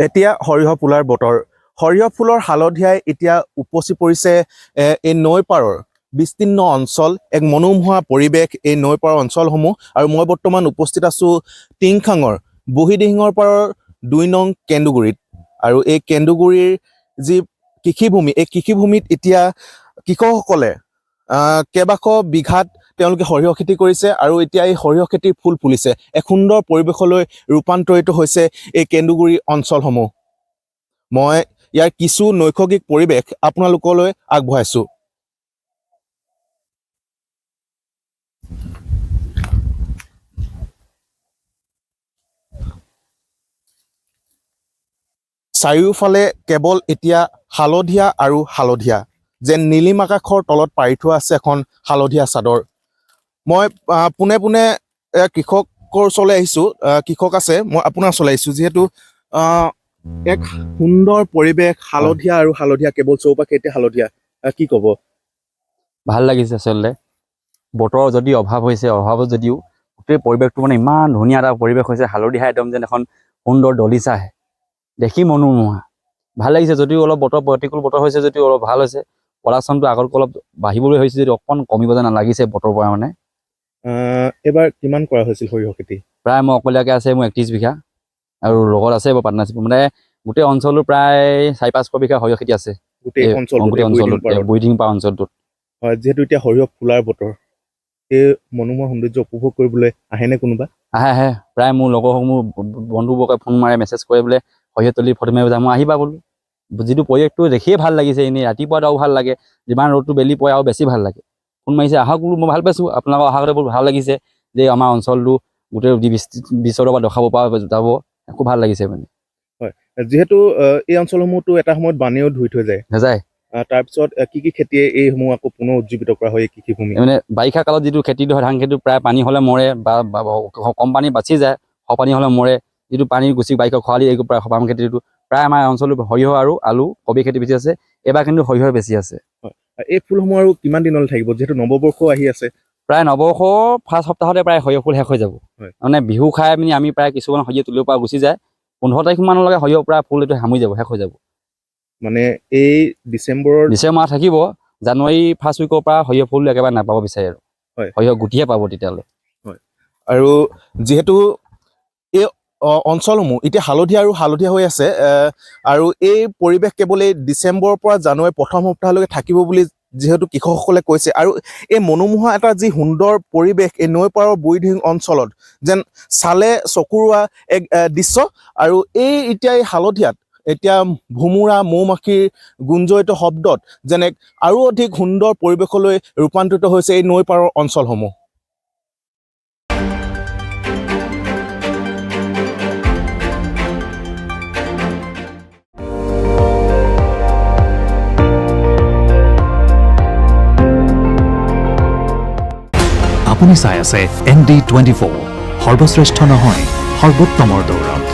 এতিয়া সৰিয়হ ফুলাৰ বতৰ। সৰিয়হ ফুলৰ হালধিয়াই এতিয়া উপচি পৰিছে এই নৈ পাৰৰ বিস্তীৰ্ণ অঞ্চল, এক মনোমোহা পৰিৱেশ এই নৈ পাৰৰ অঞ্চলসমূহ। আৰু মই বৰ্তমান উপস্থিত আছোঁ টিংখাঙৰ বুঢ়ীদিহিঙৰ পাৰৰ ২ নং কেন্দুগুৰিত। আৰু এই কেন্দুগুৰিৰ যি কৃষিভূমি, এই কৃষিভূমিত এতিয়া কৃষকসকলে কেইবাশ বিঘাত তেওঁলোকে সৰিয়হ খেতি কৰিছে আৰু এতিয়া এই সৰিয়হ খেতিৰ ফুল ফুলিছে। এক সুন্দৰ পৰিৱেশলৈ ৰূপান্তৰিত হৈছে এই কেন্দুগুৰি অঞ্চলসমূহ। মই ইয়াৰ কিছু নৈসৰ্গিক পৰিৱেশ আপোনালোকলৈ আগবঢ়াইছোঁ। চাৰিওফালে কেৱল এতিয়া হালধীয়া আৰু হালধীয়া, যেন নীলিম আকাশৰ তলত পাৰি থোৱা আছে এখন হালধীয়া চাদৰ। মই পোনে পোনে কৃষকৰ ওচৰলৈ আহিছোঁ, কৃষক আছে, মই আপোনাৰ ওচৰলৈ আহিছোঁ। যিহেতু এক সুন্দৰ পৰিৱেশ, হালধীয়া আৰু হালধীয়া, কেৱল চৌপাশে এতিয়া হালধীয়া, কি ক'ব? ভাল লাগিছে আচলতে। বতৰৰ যদি অভাৱ হৈছে, অভাৱত যদিও গোটেই পৰিৱেশটো মানে ইমান ধুনীয়া এটা পৰিৱেশ হৈছে, হালধীয়া একদম যেন এখন সুন্দৰ দলিচা আহে, দেখি মনোমোহা। ভাল লাগিছে, যদিও অলপ বতৰ প্ৰতিকূল বতৰ হৈছে, যদিও অলপ ভাল হৈছে। প্ৰডাকশ্যনটো আগতকৈ অলপ বাঢ়িবলৈ হৈছে, যদি অকণমান কমিব যেন লাগিছে বতৰৰ পৰা মানে। এইবাৰ কিমান কৰা হৈছিল সৰিয়হ খেতি? প্ৰায় মই অকলীয়াকৈ আছে মোৰ 31 বিঘা, আৰু লগত আছে পাৰ্টনাৰশ্বিপ, মানে গোটেই অঞ্চলটো প্ৰায় 4-500 বিঘা সৰিয়হ খেতি আছে। গোটেই অঞ্চলটোত, বুঢ়ীদিহিং পাৰ অঞ্চলটোত। হয়, যিহেতু এতিয়া সৰিয়হ ফুলাৰ বতৰ, এই মনোমোহা সৌন্দৰ্য উপভোগ কৰিবলৈ আহেনে কোনোবা? আহে। প্ৰায় মোৰ লগৰসমূহ বন্ধুবোৰকে ফোন মাৰে, মেছেজ কৰে, বোলে সৰিয়হ তলি ফটো মাৰিব যাম, মই আহিবা বোলো। যিটো পৰিৱেশটো দেখিয়ে ভাল লাগিছে, এনেই ৰাতিপুৱাত আৰু ভাল লাগে, যিমান ৰ'দটো বেলি পৰে আৰু বেছি ভাল লাগে। ফোন মাৰিছে, আহক বোলো, মই ভাল পাইছোঁ। আপোনালোকৰ অহা কথা বোৰ ভাল লাগিছে, যে আমাৰ অঞ্চলটো গোটেই বিশ্বৰ পৰা দেখাব পৰা যাব, খুব ভাল লাগিছে মানে। হয়, যিহেতু এই অঞ্চলসমূহতো এটা সময়ত বানেও ধুই থৈ যায়, নাযায়। তাৰপিছত কি খেতিয়ে এইসমূহ আকৌ পুনৰ উজ্জীৱিত কৰা হয় এই কৃষিভূমি? মানে বাৰিষা কালত যিটো খেতি হয়, ধান খেতিটো প্ৰায় পানী হ'লে মৰে, বা কম পানী বাচি যায়, পানী হ'লে মৰে। যিটো পানী গুচি বাৰিষা খৰালি, এই প্ৰায় পাম খেতিটো প্ৰায় আমাৰ অঞ্চলত সৰিয়হ আৰু আলু, কবি খেতি বেছি আছে। এইবাৰ কিন্তু সৰিয়হ বেছি আছে। এই ফুলসমূহ আৰু কিমান দিনলৈ থাকিব, যিহেতু নৱবৰ্ষও আহি আছে? প্ৰায় নৱবৰ্ষৰ ফাৰ্ষ্ট সপ্তাহতে প্ৰায় সৰিয়হ ফুল শেষ হৈ যাব। মানে বিহু খাই পিনি আমি প্ৰায় কিছুমান সৰিয়হ তুলিব পৰা গুচি যায়। 15 তাৰিখ মানলৈকে সৰিয়হ প্ৰায় ফুল এইটো সামৰি যাব, শেষ হৈ যাব। মানে এই ডিচেম্বৰ মাহ থাকিব, জানুৱাৰী ফাৰ্ষ্ট উইকৰ পৰা সৰিয়হ ফুল একেবাৰে নাপাব বিচাৰে আৰু। সৰিয়হ গুটিহে পাব তেতিয়ালৈ। আৰু যিহেতু এই অঞ্চলসমূহ এতিয়া হালধীয়া আৰু হালধীয়া হৈ আছে, আৰু এই পৰিৱেশ কেৱল এই ডিচেম্বৰৰ পৰা জানুৱাৰী প্ৰথম সপ্তাহলৈকে থাকিব বুলি যিহেতু কৃষকসকলে কৈছে। আৰু এই মনোমোহা এটা যি সুন্দৰ পৰিৱেশ এই নৈ পাৰৰ বুঢ়ীদিহিং অঞ্চলত, যেন চালে চকুৰোৱা এক দৃশ্য। আৰু এতিয়া এই হালধীয়াত এতিয়া ভোমোৰা, মৌ-মাখিৰ গুঞ্জৰিত শব্দত যেন এক আৰু অধিক সুন্দৰ পৰিৱেশলৈ ৰূপান্তৰিত হৈছে এই নৈ পাৰৰ অঞ্চলসমূহ। আপুনি চাই আছে ND24, সৰ্বশ্ৰেষ্ঠ নহয়, সৰ্বোত্তমৰ দৌৰত।